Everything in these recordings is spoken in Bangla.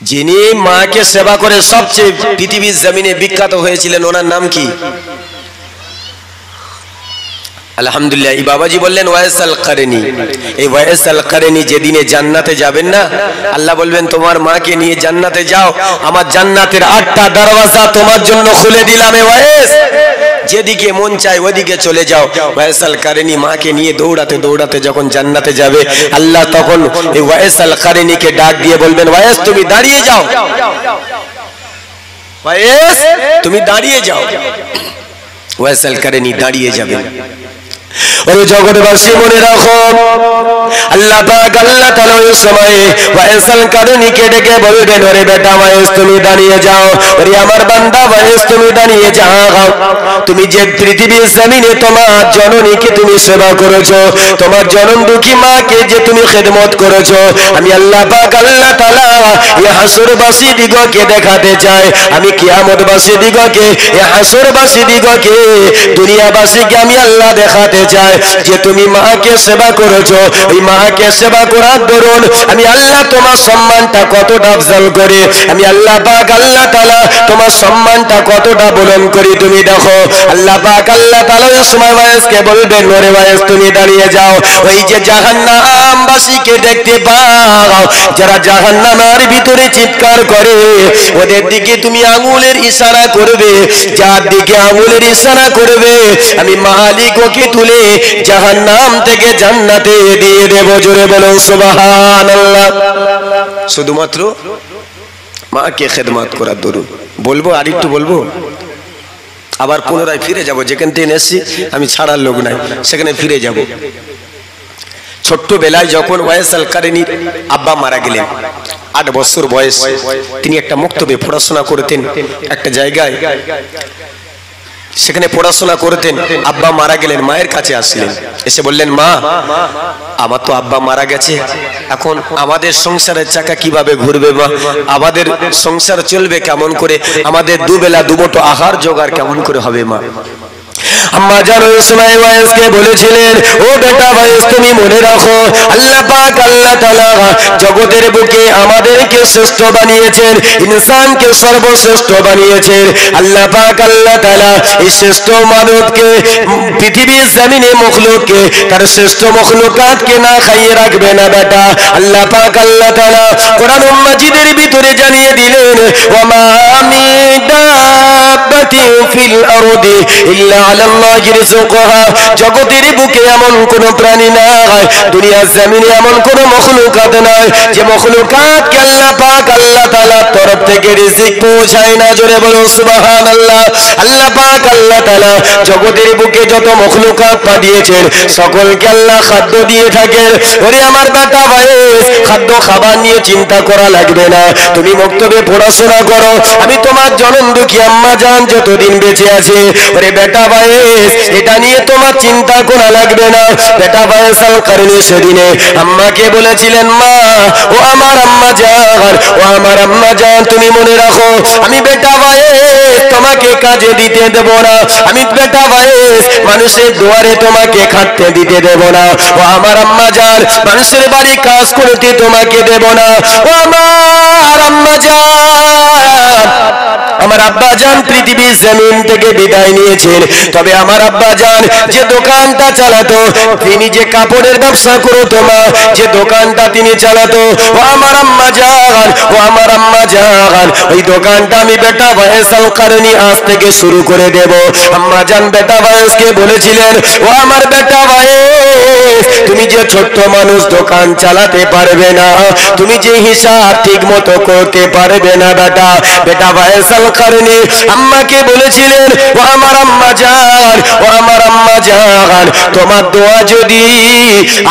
যিনি মাকে সেবা করে সবচেয়ে পৃথিবীর জমিনে বিখ্যাত হয়েছিলেন, ওনার নাম কি? আলহামদুলিল্লাহ। এই বাবাজি বললেন ওয়াইস আল কারনি। এই ওয়াইস আল কারনি যেদিনে জান্নাতে যাবেন না, আল্লাহ বলবেন তোমার মাকে নিয়ে জান্নাতে যাও, আমার জান্নাতের 8টা দরওয়াজা তোমার জন্য খুলে দিলাম। ওয়াইস, যেদিকে মন চায় ওদিকে চলে যাও। ওয়াইস আল কারনি মাকে নিয়ে দৌড়াতে দৌড়াতে যখন জান্নাতে যাবে, আল্লাহ তখন এই ওয়াইস আল কারনিকে ডাক দিয়ে বলবেন ওয়াইস তুমি দাঁড়িয়ে যাও, ওয়াইস তুমি দাঁড়িয়ে যাও। ওয়াইস আল কারনি দাঁড়িয়ে যাবেন। ওরে জগৎবাসী মনে রাখো, আল্লাহ পাক আল্লাহ তাআলা ওই সময়ে ওয়াইস আল কারনিকে ডেকে বলবেন ওরে বেটা ওয়াইস তুমি দাঁড়িয়ে যাও, ওরে আমার বান্দা ওয়াইস তুমি দাঁড়িয়ে যাও। তুমি যে পৃথিবীর জমিনে তোমার জননীকে তুমি সেবা করেছো, তোমার জনম দুঃখী মাকে যে তুমি খেদমত করেছো, আমি আল্লাহ পাক আল্লাহ তাআলা এই হাসরবাসী দিগকে দেখাতে চাই, আমি কিয়ামতবাসী দিগকে, এই হাসরবাসী দিগকে, দুনিয়াবাসীকে আমি আল্লাহ দেখাতে চাই যে তুমি মাকে সেবা করেছো। এই মাকে সেবা করার দরুন আমি আল্লাহ তোমার সম্মানটা কতটা আফজাল করে, আমি আল্লাহ পাক আল্লাহ তাআলা তোমার সম্মানটা কতটা বুলন্দ করি তুমি দেখো। আল্লাহ পাক আল্লাহ তাআলা ওই সময় ওয়াইসকে বলবেন ওরে ওয়াইস তুমি দাঁড়িয়ে যাও। ওই যে জাহান্নামবাসীকে দেখতে পাও যারা জাহান্নামের ভিতরে চিৎকার করে, ওদের দিকে তুমি আঙ্গুলের ইশারা করবে, যার দিকে আঙ্গুলের ইশারা করবে আমি মালিক ওকে তুলে জাহান্নাম থেকে জান্নাতে দিয়ে দেব। জোরে বলো সুবহানাল্লাহ। শুধুমাত্র মাকে খেদমত করার দরুন। বলবো আর একটু বলবো, আবার পুনরায় ফিরে যাব, যেখান থেকে এসেছি আমি ছাড়ার লোক নাই, সেখানে ফিরে যাব। ছোট্টবেলায় যখন ওয়াইস আল কারনির আব্বা মারা গেলেন, 8 বছর বয়স, তিনি একটা মক্তবে পড়াশোনা করতেন একটা জায়গায়, সেখানে পড়াশোনা করতেন। আব্বা মারা গেলেন, মায়ের কাছে আসলেন, এসে বললেন মা আমার তো আব্বা মারা গেছে, এখন আমাদের সংসারের চাকা কিভাবে ঘুরবে মা, আমাদের সংসার চলবে কেমন করে, আমাদের দুবেলা দুমুঠো আহার জোগাড় কেমন করে হবে মা। আম্মা জান ওই সময় ওয়াইসকে বলেছিলেন ও বেটা ওয়াইস তুমি মনে রাখো আল্লাহ পাক আল্লাহ তাআলা জগতের বুকে আমাদেরকে শ্রেষ্ঠ বানিয়েছেন, ইনসানকে সর্বশ্রেষ্ঠ বানিয়েছেন। আল্লাহ পাক আল্লাহ তাআলা এই শ্রেষ্ঠ মানবকে, পৃথিবীর জমিনে মখলুককে, তার শ্রেষ্ঠ মখলুকাতকে না খাইয়ে রাখবে না বেটা। আল্লাহ পাক আল্লাহ তাআলা কোরআন মাজিদের ভিতরে জানিয়ে দিলেন ওয়া মা মিন দাব্বাতিন ফিল আরদি ইল্লা আলাল্লাহি রিজকুহা, জগতের বুকে এমন কোন প্রাণী নাই, দুনিয়ার জমিনে এমন কোন মখলুকাত নাই যে মখলুকাতকে আল্লাহ পাক আল্লাহ তাআলার তরফ থেকে রিজিক পৌঁছায় না। জোরে বলো সুবহানাল্লাহ। আল্লাহ পাক আল্লাহ তাআলা জগতের বুকে যত মখলুকাত পাঠিয়েছেন সকলকে আল্লাহ খাদ্য দিয়ে থাকেন। ওরে আমার বেটা ভাইস, খাদ্য খাবার নিয়ে চিন্তা করা লাগবে না, তুমি মক্তবে পড়াশোনা করো, আমি তোমার জনম দুঃখী আম্মা জান যতদিন বেঁচে আছে, ওরে বেটা ভাইস এটা নিয়ে তোমার চিন্তা করা লাগবে না। বেটা ওয়াইস আল কারনি সেদিনে আম্মাকে বলেছিলেন মা ও আমার আম্মা জান, ও আমার আম্মা জান তুমি মনে রাখো আমি বেটা ওয়াইস তোমাকে কাজে দিতে দেব না, আমি বেটা ওয়াইস মানুষের দুয়ারে তোমাকে খাটতে দিতে দেব না, ও আমার আম্মা জান মানুষের বাড়ি কাজ করতে তোমাকে দেব না, ও আমার আম্মা জান। আমার আব্বা জান পৃথিবীর জমিন থেকে বিদায় নিয়েছেন, তবে আমার আব্বা জান যে দোকানটা চালাতো, তিনি যে কাপড়ের ব্যবসা করতো মা, যে দোকানটা তিনি চালাতো, ও আমার আম্মা জান, ও আমার আম্মা জান ওই দোকানটা আমি বেটা ওয়াইস আল কারনি আজ থেকে শুরু করে দেব। আম্মা জান বেটা ওয়াইসকে বলেছিলেন ও আমার বেটা ওয়াইস তুমি যে ছোট্ট মানুষ দোকান চালাতে পারবে না, তুমি যে হিসাব ঠিক মতো করতে পারবে না বেটা। বেটা ওয়াইস আল কারনি আম্মাকে বলেছিলেন ও আমার আম্মা জান, ও আমার আম্মা জান তোমার দোয়া যদি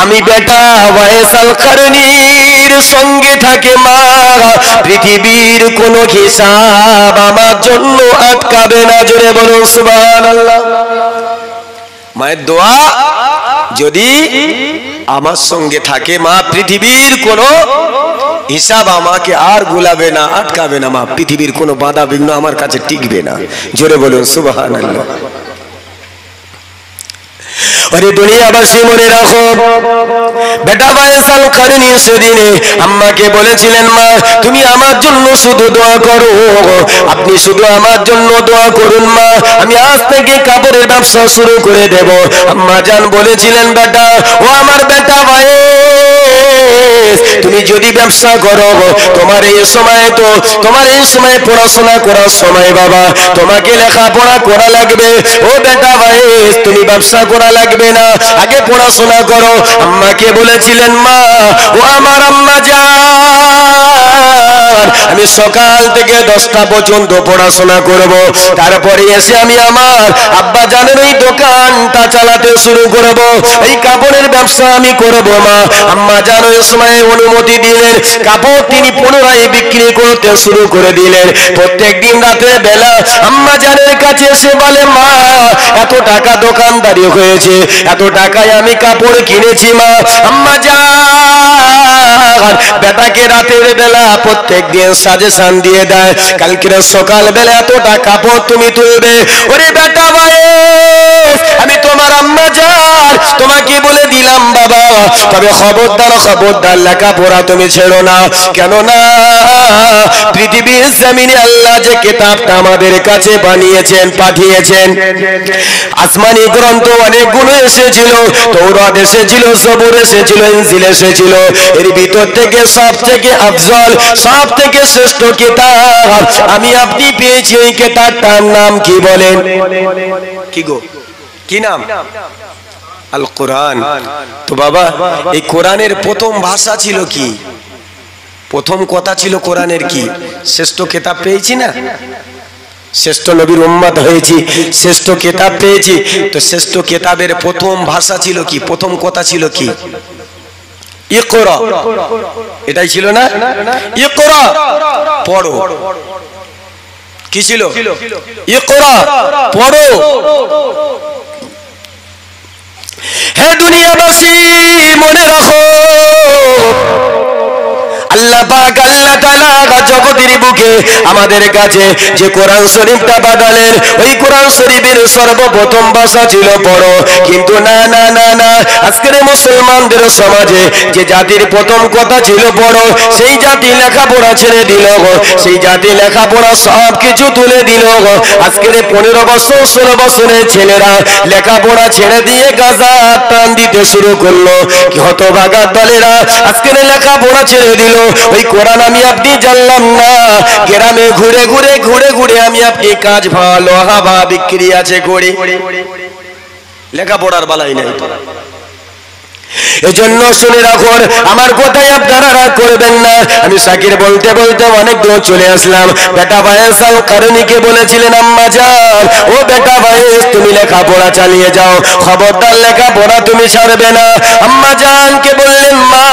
আমি বেটা ওয়াইস আল কারনির সঙ্গে থাকে মা, পৃথিবীর কোনো হিসাব আমার জন্য আটকাবে না। জোরে বলুন সুবহানাল্লাহ। মায়ের দোয়া যদি আমার সঙ্গে থাকে মা, পৃথিবীর কোনো হিসাব আমাকে আর গুলাবে না, আটকাবে না মা, পৃথিবীর কোনো বাধা বিঘ্ন আমার কাছে টিকবে না। জোরে বলুন সুবহানাল্লাহ। ওরে দুনিয়াবাসী মনে রাখো, বেটা ভাইসাল কারণী সেদিনে আম্মাকে বলেছিলেন, মা তুমি আমার জন্য শুধু দোয়া করো, আপনি শুধু আমার জন্য দোয়া করুন মা, আমি আজ থেকে কাপড়ের ব্যবসা শুরু করে দেব। আম্মা জান বলেছিলেন, বেটা ও আমার বেটা ভাই, তুমি যদি ব্যবসা করো, তোমার এই সময় পড়াশোনা করার সময় বাবা, তোমাকে লেখাপড়া করা লাগবে। ও বেটা ভাই, তুমি ব্যবসা করা লাগবে না, আগে পড়াশোনা করো। আম্মাকে বলেছিলেন, মা ও আমার আম্মা জান, আমি সকাল থেকে 10টা পর্যন্ত পড়াশোনা করব, তারপরে এসে আমি আমার আব্বা জানের ওই দোকানটা চালাতে শুরু করব, এই কাপড়ের ব্যবসা আমি করব। মা আম্মা জান ওই সময় অনুমতি দিলেন, কাপড় তিনি পুনরায় বিক্রি করতে শুরু করে দিলেন। প্রত্যেক দিন রাতের বেলা আম্মা জানের কাছে এসে বলে, মা এত টাকা দোকানদারি হয়েছে, এত টাকায় আমি কাপড় কিনেছি মা। আম্মা জান বেটাকে রাতের বেলা প্রত্যেক দিন সাজেশন দিয়ে দেয়, কালকে সকাল বেলা এত টাকা কাপড় তুমি তুলবে। ওরে বেটা ভাই, আমি তোমার আম্মা জান তোমাকে বলে দিলাম বাবা, তবে খবরদার লেখাপড়া তুমি ছেড়ো না। কেননা পৃথিবীর জমিনে আল্লাহ যে কিতাবটা আমাদের কাছে বানিয়েছেন, পাঠিয়েছেন, আসমানি গ্রন্থ অনেকগুলো এসেছিল, তৌরাত এসেছিল, জবুর এসেছিল, ইনজিল এসেছিল, এর ভিতর থেকে সব থেকে আফজল, সব থেকে শ্রেষ্ঠ কিতাব আমি আপনি পেয়েছি। এই কিতাবটার নাম কি বলেন? কি গো, কি নাম? আল কোরআন। তো বাবা, এই কোরআনের প্রথম ভাষা ছিল কি? প্রথম কথা ছিল কোরআনের কি? শ্রেষ্ঠ কিতাব পেয়েছি না, শ্রেষ্ঠ নবীর উম্মত হয়েছি, শ্রেষ্ঠ কিতাব পেয়েছি, তো শ্রেষ্ঠ কিতাবের প্রথম ভাষা ছিল কি? প্রথম কথা ছিল কি? ইকরা, এটাই ছিল না? ইকরা পড়ো। কি ছিল? ইকরা পড়ো। হে দুনিয়াবাসী মনে রাখো, আল্লাহ পাক আল্লাহ তাআলা জগতের বুকে আমাদের কাছে যে কোরআন শরীফটা পাঠালেন, ওই কোরআন শরীফের সর্বপ্রথম ভাষা ছিল পড়ো। কিন্তু না না না না, আজকের মুসলমানদের সমাজে যে জাতির প্রথম কথা ছিল পড়ো, সেই জাতি লেখাপড়া ছেড়ে দিল গো, সেই জাতি লেখাপড়া সব কিছু তুলে দিল গো। আজকের 15 বছর 16 বছরের ছেলেরা লেখাপড়া ছেড়ে দিয়ে গাঁজা টান দিতে শুরু করলো। কি হতভাগা দলেরা আজকের লেখাপড়া ছেড়ে দিল, ওই কোরআন আমি আপনি জানলাম না, গ্রামে ঘুরে ঘুরে আমি আপনি কাজ ভালো হাবা বিক্রি আছে করে লেখাপড়ার বালাই নাই। এজন্য শুনে রাখুন, আমার কথাই আপনারা রাগ করবেন না। আমি সাকির বলতে অনেক দূর চলে আসলাম। বেটা ভাইসাল কারণীকে বলেছিলেন, আম্মা জান ও বেটা ভাইস তুমি লেখাপড়া চালিয়ে যাও, খবরদার লেখাপড়া তুমি ছাড়বে না। আম্মা জানকে বললেন, মা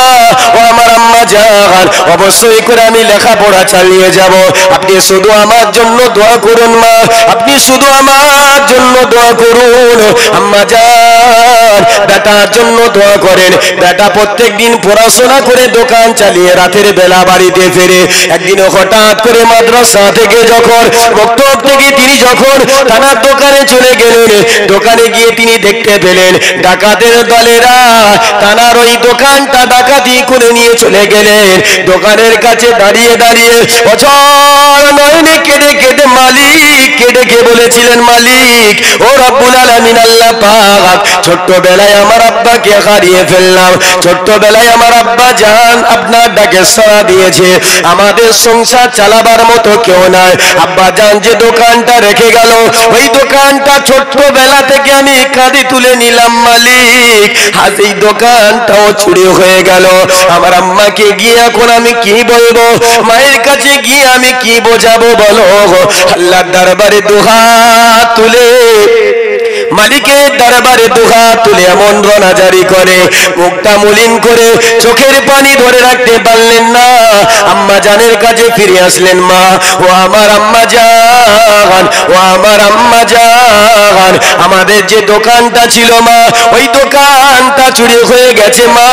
ও আমার আম্মা জান অবশ্যই করে আমি লেখাপড়া চালিয়ে যাব, আপনি শুধু আমার জন্য দোয়া করুন মা, আপনি শুধু আমার জন্য দোয়া করুন। আম্মা জান বেটার জন্য দোয়া করেন। বেটা প্রত্যেক দিন পড়াশোনা করে দোকান চালিয়ে রাতের বেলা বাড়িতে ফেরে। একদিন হঠাৎ করে মাদ্রাসা থেকে যখন মক্তব থেকে তিনি যখন থানার দোকানে চলে গেলেন, দোকানে গিয়ে তিনি দেখতে পেলেন ডাকাতের দলেরা থানার ওই দোকানটা ডাকাতি করে নিয়ে চলে গেলেন। দোকানের কাছে দাঁড়িয়ে অচল নয়নে কেঁদে মালিককে ডেকে বলেছিলেন, মালিক ও রব্বুল আলামিন আল্লাহ পাক, ছোট্টবেলায় আমার আব্বাকে হারিয়ে ফেললাম, ছোট্টবেলায় আমার আব্বা জান আপনার ডাকে সাড়া দিয়েছে, আমাদের সংসার চালাবার মতো কেউ নাই। আব্বা জান যে দোকানটা রেখে গেল, ওই দোকানটা ছোট্টবেলা থেকে আমি কাঁধে তুলে নিলাম মালিক, আজ এই দোকানটাও চুরি হয়ে গেল। আমার আম্মাকে গিয়ে এখন আমি কি বলবো, মায়ের কাছে গিয়ে আমি কি বোঝাবো বলো। আল্লাহর দরবারে দুহাত তুলে, মালিকের দরবারে দুহাত তুলে এমন রোনাজারি করে, মুখটা মলিন করে চোখের পানি ধরে রাখতে পারলেন না। আম্মা জানের কাছে ফিরে আসলেন। মা ও আমার আম্মা জান, ও আমার আম্মা জান, আমাদের যে দোকানটা ছিল মা, ওই দোকানটা চুরি হয়ে গেছে মা,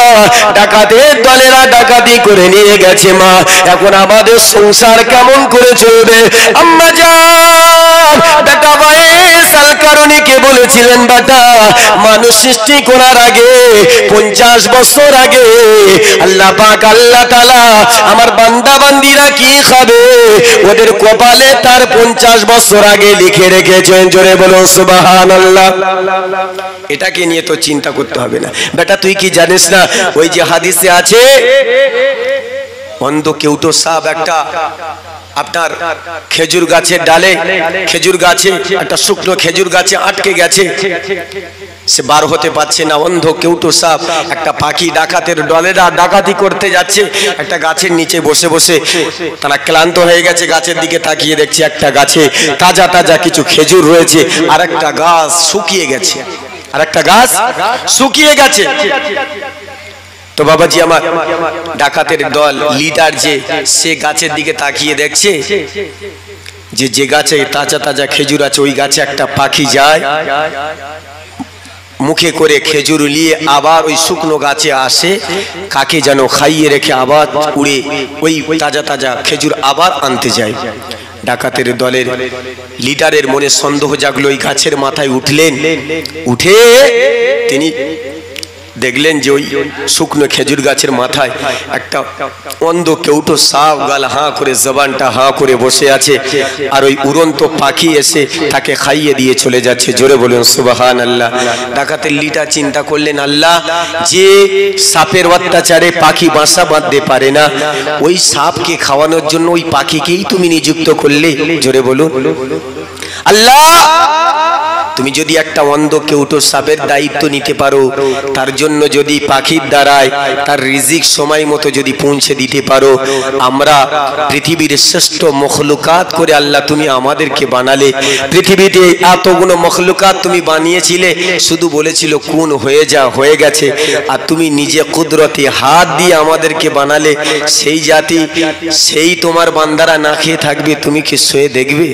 ডাকাতের দলেরা ডাকাতি করে নিয়ে গেছে মা, এখন আমাদের সংসার কেমন করে চলবে। আম্মা জান বেটা ভাইসাল কারণীকে বলেছে বলেছিলেন বেটা মানুষ সৃষ্টি করার আগে 50 বছর আগে আল্লাহ পাক আল্লাহ তাআলা আমার বান্দা বান্দীরা কি খাবে ওদের কপালে তার 50 বছর আগে লিখে রেখেছেন। জোরে বলো সুবহানাল্লাহ। এটাকে নিয়ে তো চিন্তা করতে হবে না বেটা। তুই কি জানিস না ওই যে হাদিসে আছে অন্ধ কেউটো সাপ একটা আপনার খেজুর গাছের ডালে, খেজুর গাছে একটা শুকনো খেজুর গাছে আটকে গেছে, সে বার হতে পারছে না। অন্ধ কেউটো সাপ একটা পাখি ডাকাতের দলেরা ডাকাতি করতে যাচ্ছে, একটা গাছের নিচে বসে বসে তারা ক্লান্ত হয়ে গেছে, গাছের দিকে তাকিয়ে দেখছে একটা গাছে তাজা তাজা কিছু খেজুর রয়েছে, আর একটা গাছ শুকিয়ে গেছে, আর একটা গাছ শুকিয়ে গেছে। তো বাবাজি আমার ডাকাতের দল লিডার যে সে গাছের দিকে তাকিয়ে দেখছে যে যে গাছে তাজা তাজা খেজুর আছে ওই গাছে একটা পাখি যায়, মুখে করে খেজুর নিয়ে আবার ওই শুকনো গাছে আসে, কাকে যেন খাইয়ে রেখে আবার উড়ে ওই তাজা তাজা খেজুর আবার আনতে যায়। ডাকাতের দলের লিডারের মনে সন্দেহ জাগলো, ওই গাছের মাথায় উঠলেন, উঠে তিনি দেখলেন যে ওই শুকনো খেজুর গাছের মাথায় একটা অন্ধ কেউটো সাপ গাল হাঁ করে জবানটা হাঁ করে বসে আছে, আর ওই উড়ন্ত পাখি এসে তাকে খাইয়ে দিয়ে চলে যাচ্ছে। জোরে বলুন সুবহানাল্লাহ। ডাকাতের লিডার চিন্তা করলেন আল্লাহ, যে সাপের অত্যাচারে পাখি বাসা বাঁধতে পারে না, ওই সাপকে খাওয়ানোর জন্য ওই পাখিকেই তুমি নিযুক্ত করলে। জোরে বলুন আল্লাহ। তুমি যদি একটা অন্ধ কেউটো সাপের দায়িত্ব নিতে পারো, তার জন্য যদি পাখির দ্বারায় তার রিজিক সময় মতো যদি পৌঁছে দিতে পারো, আমরা পৃথিবীর শ্রেষ্ঠ মখলুকাত করে আল্লাহ তুমি আমাদেরকে বানালে। পৃথিবীতে এতগুলো মখলুকাত তুমি বানিয়েছিলে, শুধু বলেছিল কোন হয়ে যা, হয়ে গেছে। আর তুমি নিজে কুদরতি হাত দিয়ে আমাদেরকে বানালে, সেই জাতি সেই তোমার বান্দারা না খেয়ে থাকবে, তুমি কি সয়ে দেখবে?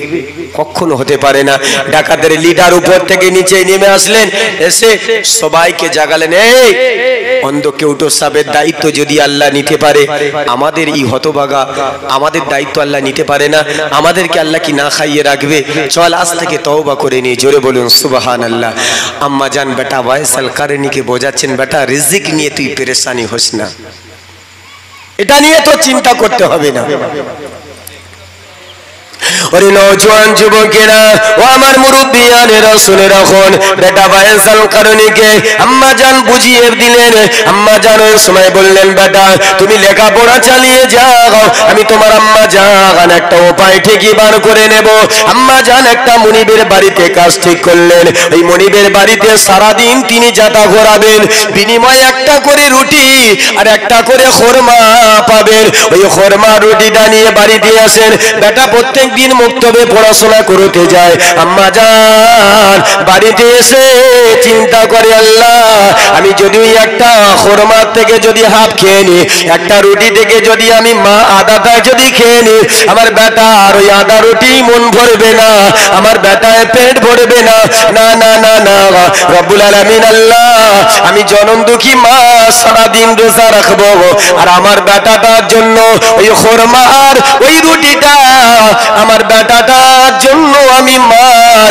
কখনো হতে পারে না। ডাকাতের লিডার উপর থেকে নিচে নেমে আসলেন, এসে সবাইকে জাগালেন, এই অন্ধ কেউটো সাপের দায়িত্ব যদি আল্লাহ নিতে পারে, আমাদের এই হতভাগা আমাদের দায়িত্ব আল্লাহ নিতে পারে না, আমাদেরকে আল্লাহ কি না খাইয়ে রাখবে? চল আজ থেকে তওবা করে নি। জোরে বলুন সুবহানাল্লাহ। আম্মা জান বেটা ওয়াইসাল কারণীকে বোঝাচ্ছেন, বেটা রিজিক নিয়ে তুই পেরেশানি হোস না, এটা নিয়ে তো চিন্তা করতে হবে না। ওরে নওজোয়ান যুবকেরা ও আমার মুরব্বিয়ানেরা শুনে রাখুন, বেটা ওয়াইসাল কারণীকে আম্মা জান বুঝিয়ে দিলেন। আম্মা জান ওই সময় বললেন, বেটা তুমি লেখাপড়া চালিয়ে যাও, আমি তোমার আম্মা জান একটা উপায় ঠিকই বার করে নেব। আম্মা জান একটা মনিবের বাড়িতে কাজ ঠিক করলেন। ওই মনিবের বাড়িতে সারাদিন তিনি যাতা ঘোরাবেন, বিনিময়ে একটা করে রুটি আর একটা করে খোরমা পাবেন। ওই খোরমা রুটিটা নিয়ে বাড়িতে আসেন। বেটা প্রত্যেক দিন মুক্তবে পড়াশোনা করতে যায়। আম্মা জান বাড়িতে এসে চিন্তা করে, আল্লাহ আমি যদি একটা খোরমা থেকে যদি হাফ খেয়ে নি, একটা রুটি থেকে যদি আমি মা আদাটা যদি খেয়ে নি, আমার বেটার ওই আদা রুটি মন ভরবে না, আমার বেটায় পেট ভরবে না। না না না না রব্বুল আলামিন আল্লাহ, আমি জনম দুঃখী মা সারাদিন রোজা রাখবো, আর আমার বেটাটার জন্য ওই খোরমা আর ওই রুটিটা আমার বেটাটার জন্য আমি মা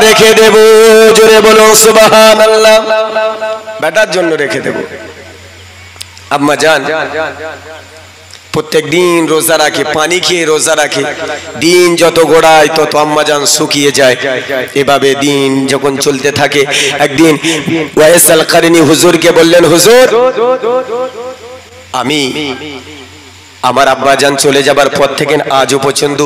রেখে দেব। জোরে বলো সুবহানাল্লাহ। বেটার জন্য রেখে দেব। আম্মা জান প্রত্যেক দিন রোজা রাখে, পানি খেয়ে রোজা রাখে। দিন যত গোড়ায় তত আম্মা জান শুকিয়ে যায়। এভাবে দিন যখন চলতে থাকে, একদিন ওয়াইসাল কারণী হুজুরকে বললেন, হুজুর আমি আমার আব্বা জান চলে যাবার পর থেকে আজও পর্যন্ত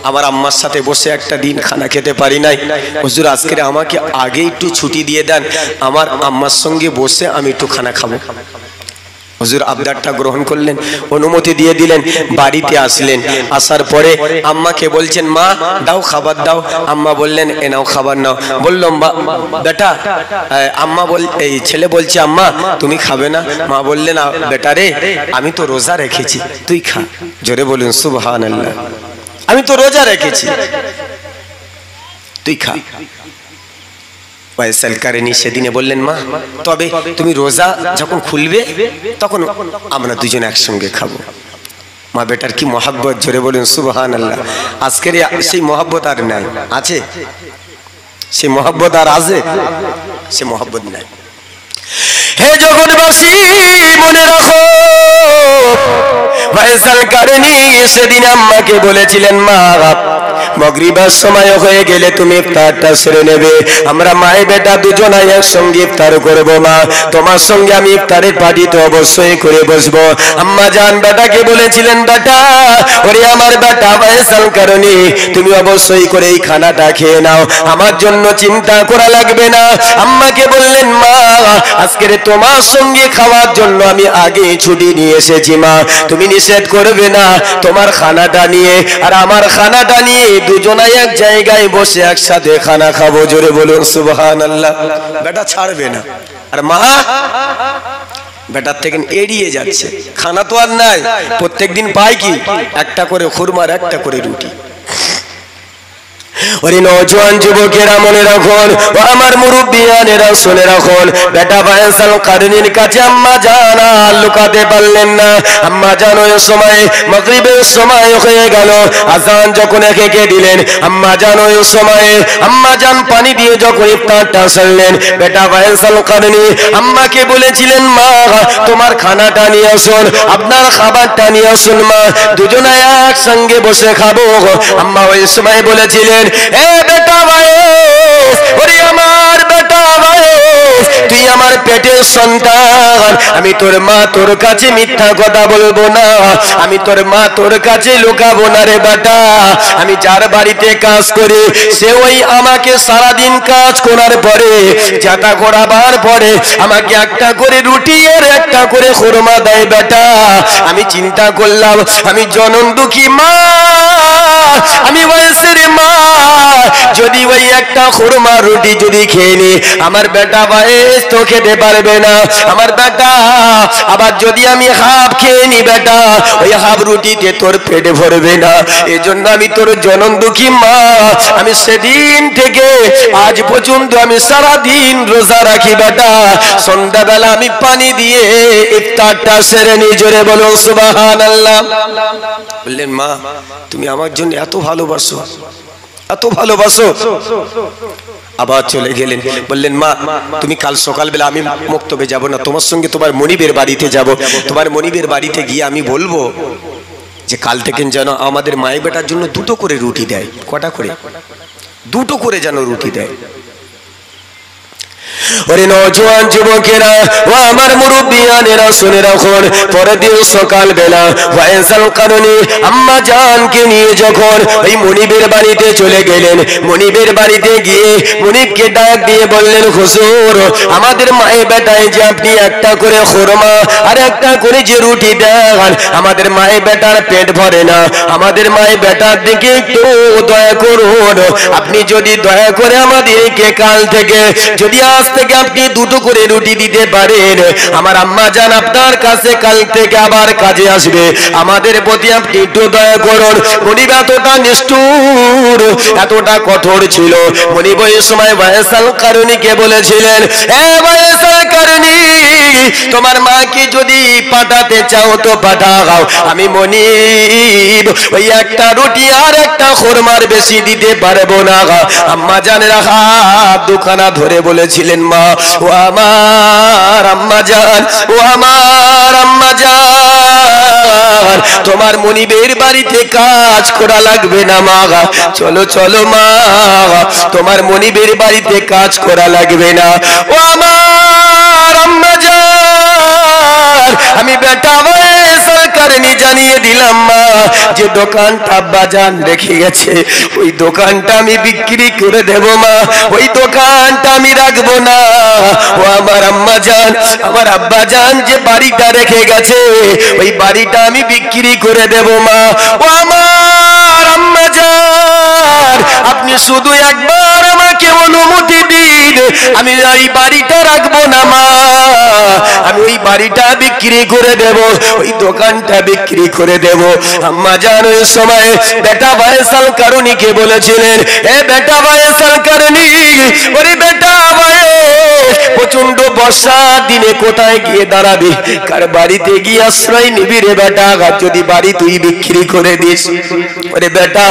আমার আম্মার সাথে বসে একটা দিন খানা খেতে পারি নাই। হুজুর আজকে আমাকে আগে একটু ছুটি দিয়ে দেন, আমার আম্মার সঙ্গে বসে আমি একটু খানা খাবো। হুজুর আবদারটা গ্রহণ করলেন, অনুমতি দিয়ে দিলেন। বাড়িতে আসলেন, আসার পরে আম্মাকে বলছেন, মা দাও খাবার দাও। আম্মা বললেন, এ নাও খাবার নাও। বললাম বেটা, আম্মা এই ছেলে বলছে, আম্মা তুমি খাবে না? মা বললেন, বেটা রে আমি তো রোজা রেখেছি, তুই খা। জোরে বলুন সুবহানাল্লাহ। আমি তো রোজা রেখেছি, তুই খা। ওয়াইসাল কারণী সেদিনে বললেন, মা তবে তুমি রোজা যখন খুলবে তখন আমরা দুজন একসঙ্গে খাবো। মা বেটার কি মহাব্বত! জোরে বলুন সুবহানাল্লাহ। আজকের সেই মহাব্বত আর নাই, আছে? সে মহব্বত আর আছে? সে মহব্বত নাই। হে জগৎবাসী মনে রাখো, ফয়সাল কারণী সেদিন আম্মাকে বলেছিলেন, মা মাগরিবের সময় হয়ে গেলে তুমি ইফতারটা সেরে নেবে, আমরা মায়ে বেটা দুজনাই একসঙ্গে ইফতার করবো, মা তোমার সঙ্গে আমি ইফতারের পার্টিতে অবশ্যই করে বসবো। আম্মা জান বেটাকে বলেছিলেন, বেটা ওরে আমার বেটা ফয়সাল কারণী তুমি অবশ্যই করে এই খানাটা খেয়ে নাও, আমার জন্য চিন্তা করা লাগবে না। আম্মাকে বললেন, মা আজকের তোমার সঙ্গে খাওয়ার জন্য আমি আগে ছুটি নিয়ে এসেছি, মা তুমি নিষেধ করবে না, তোমার খানাটা নিয়ে আর আমার খানাটা নিয়ে দুজনাই এক জায়গায় বসে একসাথে খানা খাবো। জোরে বলুন সুবহানাল্লাহ। বেটা ছাড়বে না, আর মা বেটার থেকে এড়িয়ে যাচ্ছে। খানা তো আর নাই, প্রত্যেকদিন পায় কি একটা করে খুরমার একটা করে রুটি। ওরে নওজোয়ান যুবকেরা মনে রাখুন, ও আমার মুরব্বিয়ানেরা শুনে রাখুন, বেটা ফয়সাল কারণীর কাছে আম্মা জান আর লুকাতে পারলেন না। আম্মা জান ওই সময় মাগরিবের সময় হয়ে গেল, আজান যখন একে দিলেন, আম্মা জান ওই সময়ে আম্মা জান পানি দিয়ে যখন ইফতারটা সারলেন, বেটা ফয়সাল কারণী আম্মাকে বলেছিলেন, মা তোমার খানাটা নিয়ে আসুন, আপনার খাবারটা নিয়ে আসুন, মা দুজনে একসঙ্গে বসে খাবো। আম্মা ওই সময় বলেছিলেন, এ বেটা ভাইস, ওরে আমার বেটা ভাইস, তুই আমার পেটের সন্তান, আমি তোর মা তোর কাছে মিথ্যা কথা বলবো না, আমি তোর মা তোর কাছে লুকাবো না রে বেটা। আমি যার বাড়িতে কাজ করি সে ওই আমাকে সারাদিন কাজ করার পরে জাতা করাবার পরে আমাকে একটা করে রুটি আর একটা করে খুরমা দেয় বেটা। আমি চিন্তা করলাম, আমি জনম দুঃখী মা, আমি বয়সের মা, যদি ওই একটা খুরমা রুটি যদি খেয়ে নি আমার বেটা বয়স তো খেতে পারবে না, আমার বেটা আবার যদি আমি হাফ খেয়ে নি বেটা ওই হাফ রুটিতে তোর পেটে ভরবে না। এই জন্য আমি তোর জনম দুঃখী মা, আমি সেদিন থেকে আজ পর্যন্ত আমি সারাদিন রোজা রাখি বেটা, সন্ধ্যাবেলা আমি পানি দিয়ে ইফতারটা সেরে নি। জোরে বলো সুবহানাল্লাহ। বললেন, মা তুমি আমার জন্য এত ভালোবাসো, এত ভালোবাসো। আবার চলে গেলেন, বললেন, মা তুমি কাল সকালবেলা আমি মক্তবে যাব না, তোমার সঙ্গে তোমার মনিবের বাড়িতে যাব, তোমার মনিবের বাড়িতে গিয়ে আমি বলবো যে কাল থেকে যেন আমাদের মায়ের বেটার জন্য দুটো করে রুটি দেয়। কটা করে? দুটো করে যেন রুটি দেয়। ওরে নওজোয়ান যুবকেরা ও আমার মুরব্বিয়ানেরা শুনে রাখুন, পরের দিন সকালবেলা ফয়সাল কারণী আম্মা জানকে নিয়ে যখন ওই মনিবের বাড়িতে চলে গেলেন, মনিবের বাড়িতে গিয়ে মনিবকে ডাক দিয়ে বললেন, হুজুর আমাদের মায়ের বেটায় যে আপনি একটা করে খুরমা আর একটা করে যে রুটি দেন, আমাদের মায়ের বেটার পেট ভরে না, আমাদের মায়ের বেটার দিকে একটু দয়া করুন। আপনি যদি দয়া করে আমাদেরকে কাল থেকে যদি আজ থেকে আপনি দুটো করে রুটি দিতে পারেন, আমার আম্মা জান আপনার কাছে কাল থেকে আবার কাজে আসবে, আমাদের প্রতি আপনি একটু দয়া করুন। মনিব এতটা নিষ্ঠুর, এতটা কঠোর ছিল। মনিব এই সময় ফয়সাল কারণীকে বলেছিলেন, এ ফয়সাল কারণী তোমার মাকে যদি পাঠাতে চাও তো পাঠাও, আমি মনিব ওই একটা রুটি আর একটা খুরমার বেশি দিতে পারবো না। আম্মা জানের হাত দুখানা ধরে বলেছিলেন, মা ও আমার আম্মা জান, ও আমার আম্মা জান, তোমার মনিবের বাড়িতে কাজ করা লাগবে না মা, চলো চলো মা, তোমার মনিবের বাড়িতে কাজ করা লাগবে না। ও আমার আম্মা জান, আমি বেটা ফয়সাল কারণী জানিয়ে দিলাম মা, যে দোকানটা আব্বা জান রেখে গেছে ওই দোকানটা আমি বিক্রি করে দেব মা, ওই দোকানটা আমি রাখবো না। ও আমার আম্মা জান, আমার আব্বা জান যে বাড়িটা রেখে গেছে ওই বাড়িটা আমি বিক্রি করে দেব মা। ও আমার আম্মা জান, আপনি শুধু একবার আমাকে অনুমতি দিন, আমি এই বাড়িটা বাড়িটা রাখবো না মা, আমি ওই বাড়িটা বিক্রি করে দেব, ওই দোকানটা বিক্রি করে দেব। আম্মা জান ওই সময় বেটা ভাইসাল কারণীকে বলেছিলেন, এ বেটা ভাইসাল কারণী, ওরে বেটা ভাই, প্রচন্ড বর্ষার দিনে কোথায় গিয়ে দাঁড়াবি, কার বাড়িতে গিয়ে আশ্রয় নিবি রে বেটা? যদি বাড়ি তুই বিক্রি করে দিস, ওরে বেটা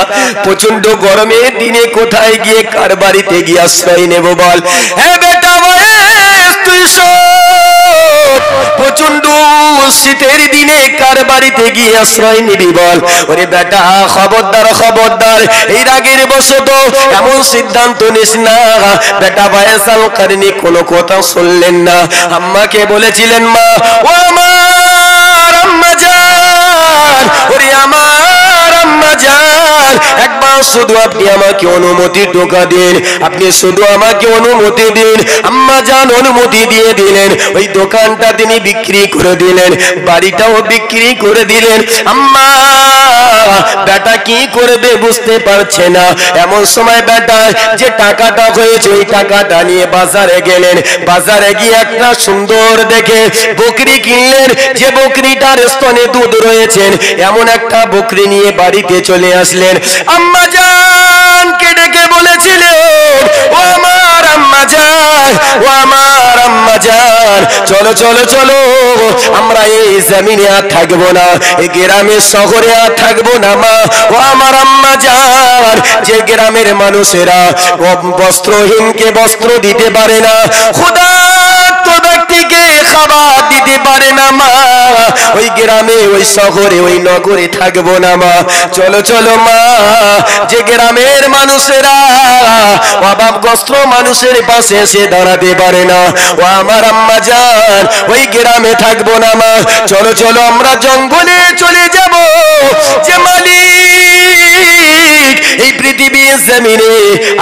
প্রচন্ড গরমের দিনে কোথায় গিয়ে কার বাড়িতে গিয়ে আশ্রয় নেব বল? হ্যাঁ বেটা ভাই, তুই প্রচন্ড শীতের দিনে কার বাড়িতে গিয়ে আশ্রয় নিবি বল? ওরে বেটা খবরদার খবরদার, এই রাগের বশত এমন সিদ্ধান্ত নিস না। বেটা ভাইসাল কারণী কোনো কথা শুনলেন না। আম্মাকে বলেছিলেন, মা ও আমার আম্মা জান, ওরে আমার আম্মা জান, একবার শুধু আপনি আমাকে অনুমতি টোকা দিন, আপনি শুধু আমাকে অনুমতি দিন। আম্মা জান অনুমতি দিয়ে দিলেন, ওই দোকানটা তিনি বিক্রি করে দিলেন, বাড়িটাও বিক্রি করে দিলেন। আম্মা বেটা কি করবে বুঝতে পারছে না। এমন সময় বেটা যে টাকাটা হয়েছে ওই টাকাটা নিয়ে বাজারে গেলেন। বাজারে গিয়ে একটা সুন্দর দেখে বকরি কিনলেন, যে বকরিটার স্তনে দুধ রয়েছেন এমন একটা বকরি নিয়ে বাড়িতে চলে আসলেন। আম্মা জানকে ডেকে বলেছিলেন, ও আমার আম্মা জান, ও আমার আম্মা জান, চলো চলো চলো, আমরা এই জমিনে আর থাকবো না, এই গ্রামের শহরে আর থাকবো না মা। ও আমার আম্মা জান, যে গ্রামের মানুষেরা বস্ত্রহীনকে বস্ত্র দিতে পারে না, ক্ষুধার্ত ব্যক্তিকে খাবার দিতে পারে না মা, ওই গ্রামে ওই শহরে ওই নগরে থাকবো না মা। চলো চলো মা, যে গ্রামের মানুষেরা অভাবগ্রস্ত মানুষের পাশে এসে দাঁড়াতে পারে না, ও আমার আম্মা জান, ওই গ্রামে থাকবো না মা। চলো চলো আমরা জঙ্গলে চলে যাব, যে মালিক এই পৃথিবীর জমিনে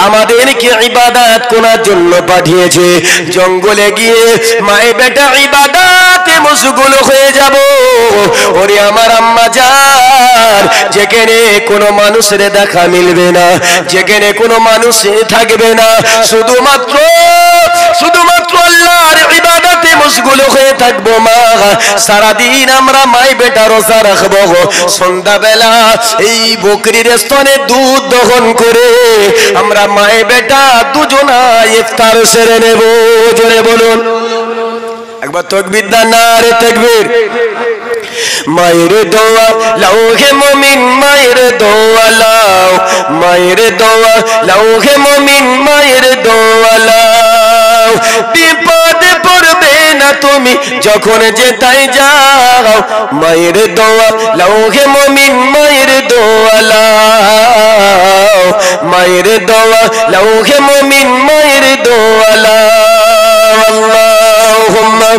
আমাদেরকে ইবাদত করার জন্য পাঠিয়েছে, জঙ্গলে গিয়ে মায়ে বেটা ইবাদতে মশগুল হয়ে যাব। ওরে আমার আম্মা জান, যেখানে কোনো মানুষের দেখা মিলবে না, যেখানে কোনো মানুষ থাকবে না, শুধুমাত্র আল্লাহর ইবাদতে মশগুল হয়ে থাকবো মা। সারাদিন আমরা মাই বেটা রোজা রাখবো, সন্ধ্যাবেলা এই বকরির স্তনে দুধ দহন করে আমরা মাই বেটা দুজনা ইফতার সেরে নেব। জোরে বলুন একবার তাকবীর দাও, নারে তাকবীর। মায়ের দোয়া লাও হে মুমিন, মায়ের দোয়া লাও, মায়ের দোয়া লাও হে মুমিন, মায়ের দোয়া লাও। বিপদে পড়বে না তুমি যখন যেতাই যাও, মায়ের দোয়া লাও হে মুমিন, মায়ের দোয়া লাও, মায়ের দোয়া লাও হে মুমিন, মায়ের দোয়া লাও। আল্লাহুম্মা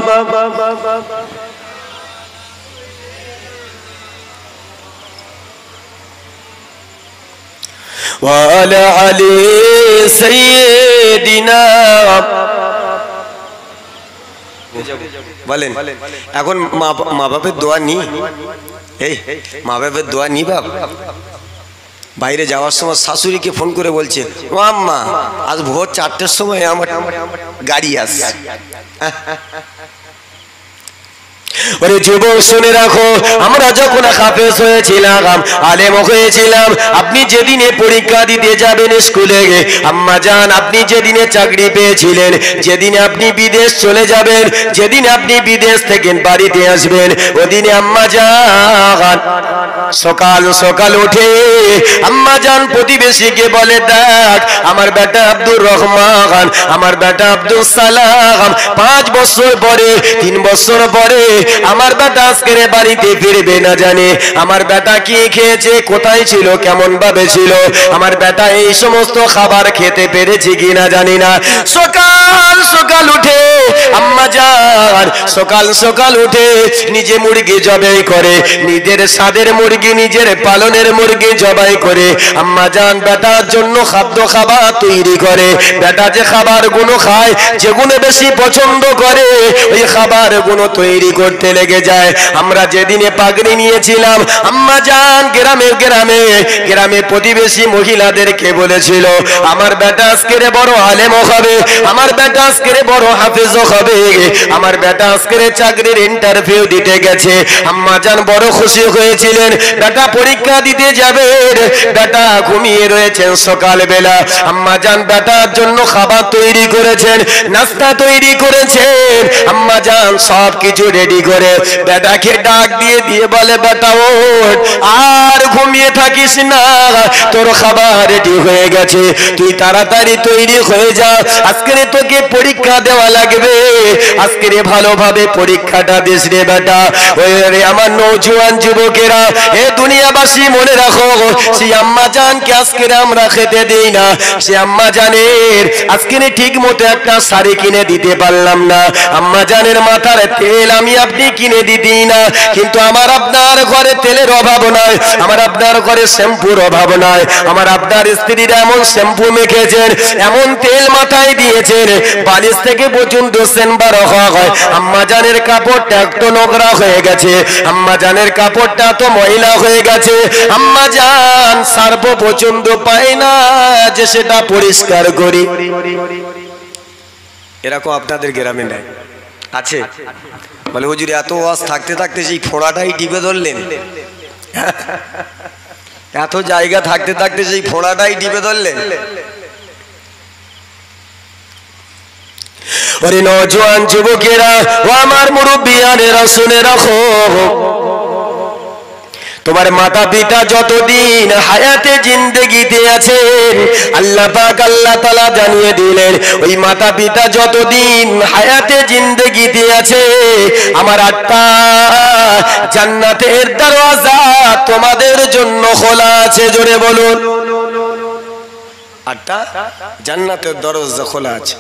وعلى علي سيدنا। বলেন এখন মা বাপের দোয়া নি, এই মা বাপের দোয়া নি বাপ। বাইরে যাওয়ার সময় শাশুড়িকে ফোন করে বলছে, ও আম্মা আজ ভোর 4টের সময় আমার গাড়ি আসছে। ওরে যুবক শুনে রাখো, আমরা যখন হাফেজ হয়েছিলাম, আলেম হয়েছিলাম, আপনি যেদিনে পরীক্ষা দিতে যাবেন স্কুলে, আম্মা জান আপনি যেদিনে চাকরি পেয়েছিলেন, যেদিনে আপনি বিদেশ চলে যাবেন, যেদিনে আপনি বিদেশ থেকে বাড়িতে আসবেন, ওদিনে আম্মা জান সকাল সকাল উঠে আম্মা জান প্রতিবেশীকে বলে, দেখ আমার বেটা আব্দুর রহমান, আমার বেটা আব্দুল সালাম 5 বছর পরে 3 বছর পরে আমার বেটা আজকের বাড়িতে ফিরবে না জানে আমার বেটা কি খেয়েছে, কোথায় ছিল, কেমন ভাবে ছিল, আমার বেটা এই সমস্ত খাবার খেতে পেরেছে কিনা জানি না। সকাল সকাল উঠে আম্মা জান সকাল সকাল উঠে নিজে মুরগি জবাই করে, নিজের স্বাদের মুরগি, নিজের পালনের মুরগি জবাই করে আম্মা জান বেটার জন্য খাদ্য খাবার তৈরি করে। বেটা যে খাবার গুলো খায়, যেগুলো বেশি পছন্দ করে, ওই খাবার গুলো তৈরি করতে লেগে যায়। আমরা যেদিনে পাগড়ি নিয়েছিলাম আম্মা জান গ্রামে গ্রামে গ্রামে প্রতিবেশী মহিলাদেরকে বলেছিল, আমার বেটা আজকের বড় আলেম হবে, আমার বেটা আজকে বড় হাফেজ হবে, আমার বেটা আজকে চাকরির ইন্টারভিউ দিতে গেছে। আম্মা জান বড় খুশি হয়েছিলেন, বেটা পরীক্ষা দিতে যাবে। বেটা ঘুমিয়ে রয়েছেন। সকালবেলা আম্মা জান বেটার জন্য খাবার তৈরি করেছেন, নাস্তা তৈরি করেছেন। আম্মা জান সব কিছু রেডি করে বেটাকে ডাক দিয়ে বলে, বেটা ওঠ, আর ঘুমিয়ে থাকিস না, তোর খাবার রেডি হয়ে গেছে, তুই তাড়াতাড়ি তৈরি হয়ে যা, আজকে তোকে পরীক্ষা দেওয়া লাগবে, আজকে ভালোভাবে পরীক্ষাটা দিস রে বেটা। ওই রে আমার নওজোয়ান যুবকেরা, এ দুনিয়াবাসী মনে রাখো, সেই আম্মা জানকে আজকে আমরা খেতে দেই না, সে আম্মা জানের আজকে ঠিক মতো একটা শাড়ি কিনে দিতে পারলাম না, আম্মা জানের মাথার তেল আমি আপনি কিনে দিই না, কিন্তু আমার আপনার ঘরে তেলের অভাব নাই, আমার আপনার ঘরে শ্যাম্পুর অভাব নাই, আমার আপনার স্ত্রীরা এমন শ্যাম্পু মেখেছেন, এমন তেল মাথায় দিয়েছেন, বালিশ থেকে পর্যন্ত সেনবার হয়। আম্মা জানের কাপড়টা একটু নোংরা হয়ে গেছে, আম্মা জানের কাপড়টা তো ময়লা হয়ে গেছে, আম্মা জান সার্ব পছন্দ পায় না যে সেটা পরিষ্কার করি। এরকম আপনাদের গ্রামে নাই? আছে? বলে হুজুর এত ওয়াজ থাকতে থাকতে সেই ফোড়াটাই টিপে ধরলেন, এত জায়গা থাকতে থাকতে সেই ফোড়াটাই টিপে ধরলেন। ওরে নওজোয়ান যুবকেরা, ও আমার মুরব্বিয়ানেরা, শুনে রাখো, তোমার মাতা পিতা যতদিন হায়াতে জিন্দেগিতে আছেন, আল্লাহ পাক আল্লাহ তাআলা জানিয়ে দিলেন, ওই মাতা পিতা যতদিন হায়াতে জিন্দেগিতে আছে, আমার 8টা জান্নাতের দরওয়াজা তোমাদের জন্য খোলা আছে। জোরে বলুন, 8টা জান্নাতের দরওয়াজা খোলা আছে।